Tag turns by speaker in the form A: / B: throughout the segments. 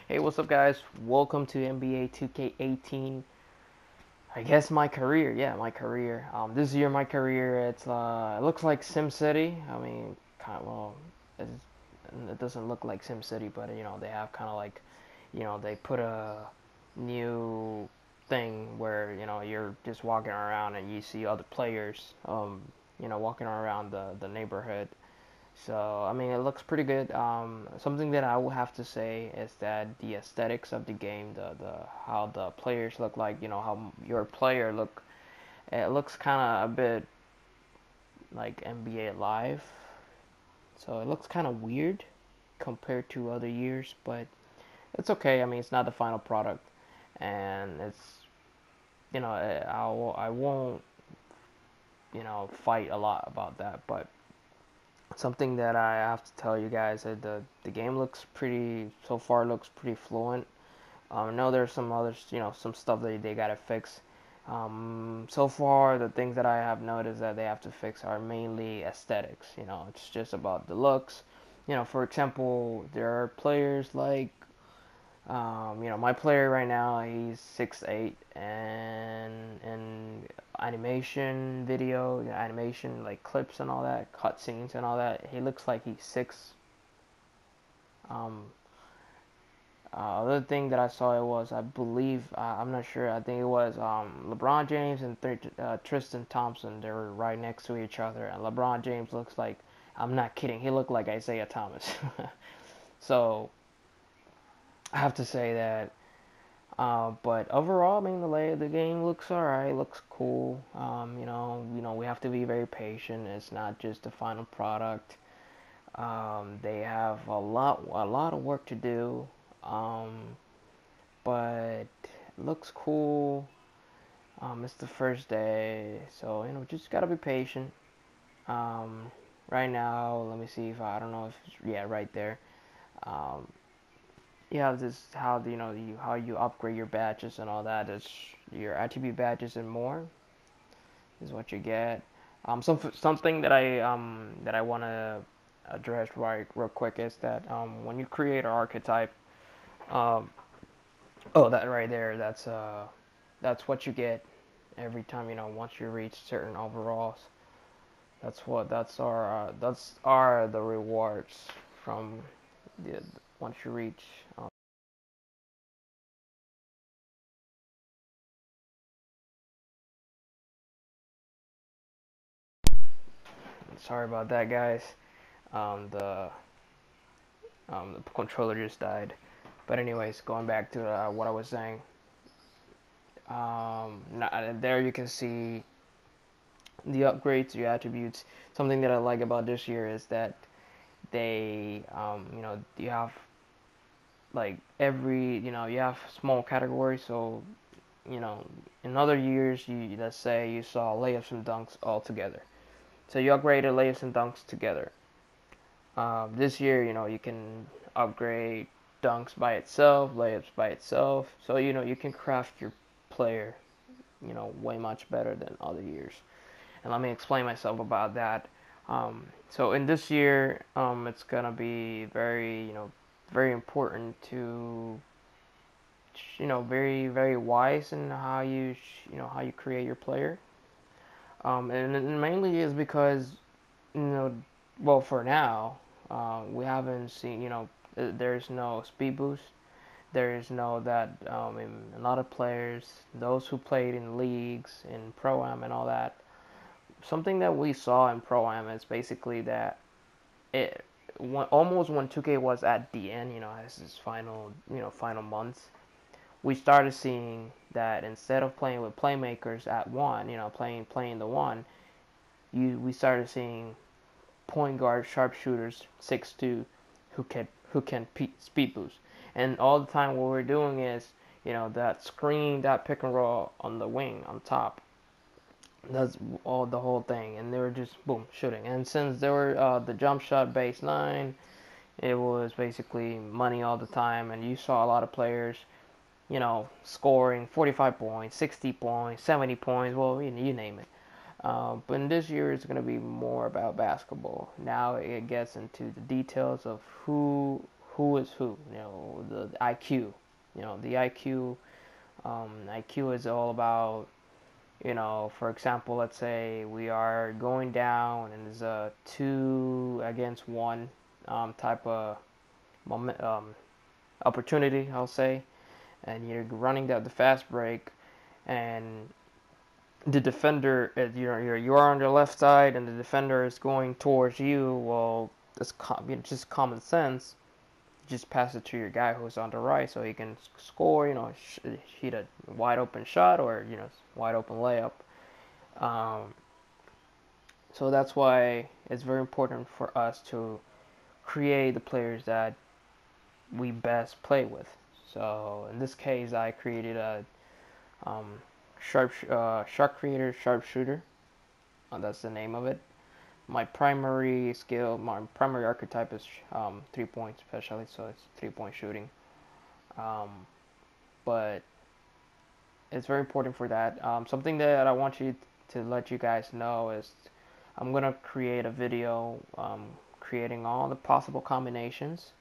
A: Hey, what's up, guys? Welcome to NBA 2K18. I guess my career, yeah, my career. This year, my career, it looks like SimCity. I mean, kind of, well, it's, it doesn't look like SimCity, but they have kind of like, they put a new thing where you're just walking around and you see other players, walking around the neighborhood. So I mean, it looks pretty good. Something that I will have to say is that the aesthetics of the game, the how the players look like, how your player look, it looks kind of a bit like NBA Live. So it looks kind of weird compared to other years, but it's okay. I mean, it's not the final product, and it's I won't fight a lot about that, but something that I have to tell you guys that the game looks pretty so far looks pretty fluent. I know there's some others, some stuff that they gotta fix. So far, the things that I have noticed that they have to fix are mainly aesthetics. It's just about the looks. For example, there are players like my player right now, he's 6'8", and animation video, animation like clips and all that, cutscenes and all that, he looks like he's 6. Um, Other thing that I saw, it was, I believe, I'm not sure, I think it was LeBron James and Tristan Thompson. They were right next to each other, and LeBron James looks like, I'm not kidding, he looked like Isaiah Thomas. So I have to say that. But overall, I mean, the game looks alright, looks cool. We have to be very patient. It's not just the final product. They have a lot of work to do. Um, but it looks cool. It's the first day, so just gotta be patient. Um, right now, let me see if I don't know if yeah, right there. Um, you have this how how you upgrade your badges and all that. It's your attribute badges and more is what you get. Something that I want to address real quick is that when you create an archetype, um, oh, that right there, that's what you get every time, once you reach certain overalls. That's the rewards from the once you reach. Sorry about that, guys. The the controller just died. But anyways, going back to what I was saying. There you can see the upgrades, your attributes. Something that I like about this year is that you have like you have small categories. So, in other years, let's say you saw layups and dunks all together. So you upgraded layups and dunks together. This year, you can upgrade dunks by itself, layups by itself. So, you can craft your player, way much better than other years. And let me explain myself about that. So in this year, it's gonna be very important to, very, very wise in how how you create your player. And it mainly is because, you know, well, for now, we haven't seen, there's no speed boost. There is no that in a lot of players, those who played in leagues, in Pro Am and all that, something that we saw in Pro Am is basically that it almost when 2K was at the end, as its final, final months, we started seeing that instead of playing with playmakers at one, playing the one, we started seeing point guard sharpshooters 6'2", who can speed boost. And all the time what we're doing is, that screen, that pick and roll on the wing on top. That's all the whole thing, and they were just boom shooting. And since they were the jump shot base 9, it was basically money all the time, and you saw a lot of players, scoring 45 points, 60 points, 70 points. Well, you name it. But in this year, it's going to be more about basketball. Now it gets into the details of who is who. You know, the IQ. You know, the IQ. IQ is all about, you know, for example, let's say we are going down and there's a 2 against 1 type of moment, opportunity, I'll say, and you're running down the fast break, and the defender, you're on the left side, and the defender is going towards you. Well, just common sense. Just pass it to your guy who's on the right, so he can score. You know, hit a wide open shot, or you know, wide open layup. Um, so that's why it's very important for us to create the players that we best play with. So in this case, I created a um, shot creator sharpshooter. That's the name of it. My primary skill, my primary archetype is 3-point specialist, so it's 3-point shooting. Um, but it's very important for that. Something that I want you to let you guys know is I'm gonna create a video creating all the possible combinations.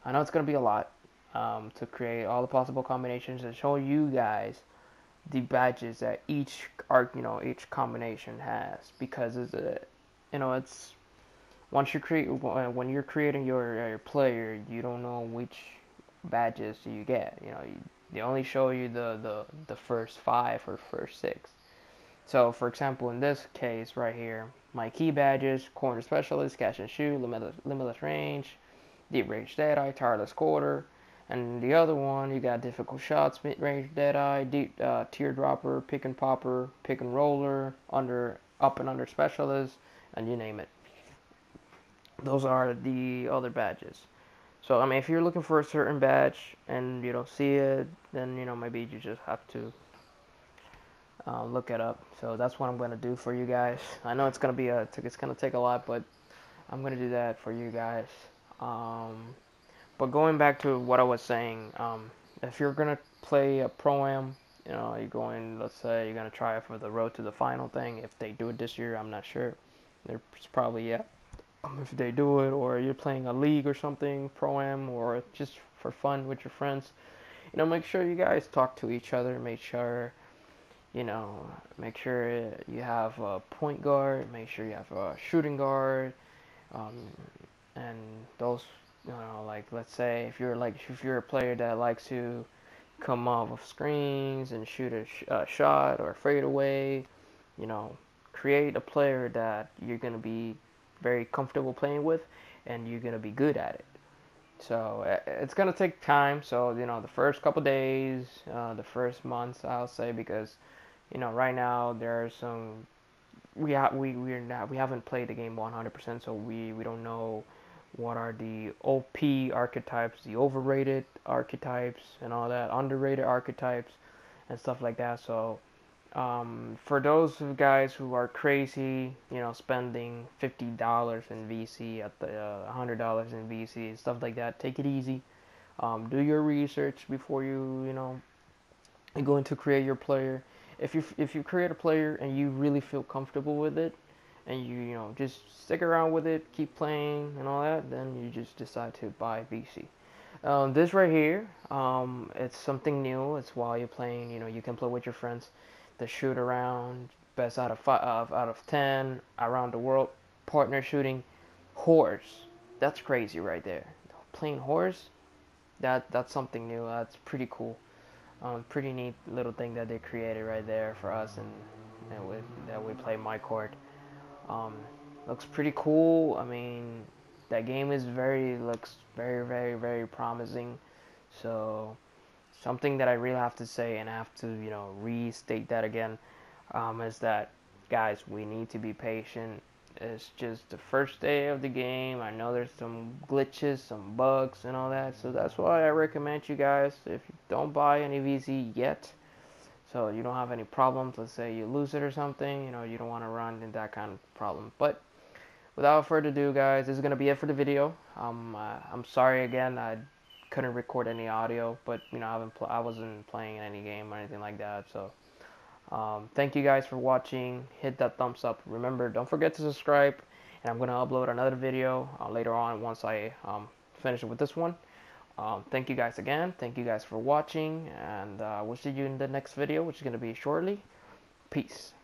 A: I know it's gonna be a lot to create all the possible combinations and show you guys the badges that each each combination has, because it's it's once you create when you're creating your player, you don't know which badges you get. They only show you the first 5 or first 6. So for example, in this case right here, my key badges: corner specialist, catch and shoot, limitless range, deep range deadeye, tireless quarter. And the other one, you got difficult shots, mid range deadeye, deep teardropper, pick and popper, pick and roller, up and under specialist, and you name it. Those are the other badges. So I mean, if you're looking for a certain badge and you don't see it, then maybe you just have to look it up. So that's what I'm gonna do for you guys. I know it's gonna take a lot, but I'm gonna do that for you guys. But going back to what I was saying, if you're gonna play a pro-am, let's say you're gonna try it for the road to the final thing. If they do it this year, I'm not sure. There's probably, yeah. If they do it, or you're playing a league or something, pro-am, or just for fun with your friends, make sure you guys talk to each other. Make sure you have a point guard. Make sure you have a shooting guard, and those. Like, let's say if you're a player that likes to come off of screens and shoot a shot or fade away, create a player that you're gonna be very comfortable playing with, and you're gonna be good at it. So it's gonna take time. So the first couple days, the first months, I'll say, because right now there are some we haven't played the game 100%, so we don't know what are the OP archetypes, the overrated archetypes, and all that, underrated archetypes, and stuff like that. So, for those guys who are crazy, spending $50 in VC at the $100 in VC and stuff like that, take it easy. Do your research before you go into create your player. If you create a player and you really feel comfortable with it, and you just stick around with it, keep playing and all that, then you just decide to buy VC. This right here, it's something new. It's while you're playing, you can play with your friends. The shoot around, best out of 10 around the world, partner shooting, horse. That's crazy right there. Playing horse, that's something new. That's pretty cool. Pretty neat little thing that they created right there for us, and that we play MyCareer. Looks pretty cool. I mean, that game looks very, very, very promising. So, something that I really have to say, and I have to, restate that again, is that, guys, we need to be patient. It's just the first day of the game. I know there's some glitches, some bugs, and all that. So that's why I recommend you guys, if you don't buy any VZ yet, so you don't have any problems. Let's say you lose it or something, you don't want to run into that kind of problem. But without further ado, guys, this is gonna be it for the video. I'm sorry again, I couldn't record any audio, but I wasn't playing any game or anything like that. So thank you guys for watching. Hit that thumbs up. Remember, don't forget to subscribe. And I'm gonna upload another video later on once I finish it with this one. Thank you guys again. Thank you guys for watching, and we'll see you in the next video, which is going to be shortly. Peace.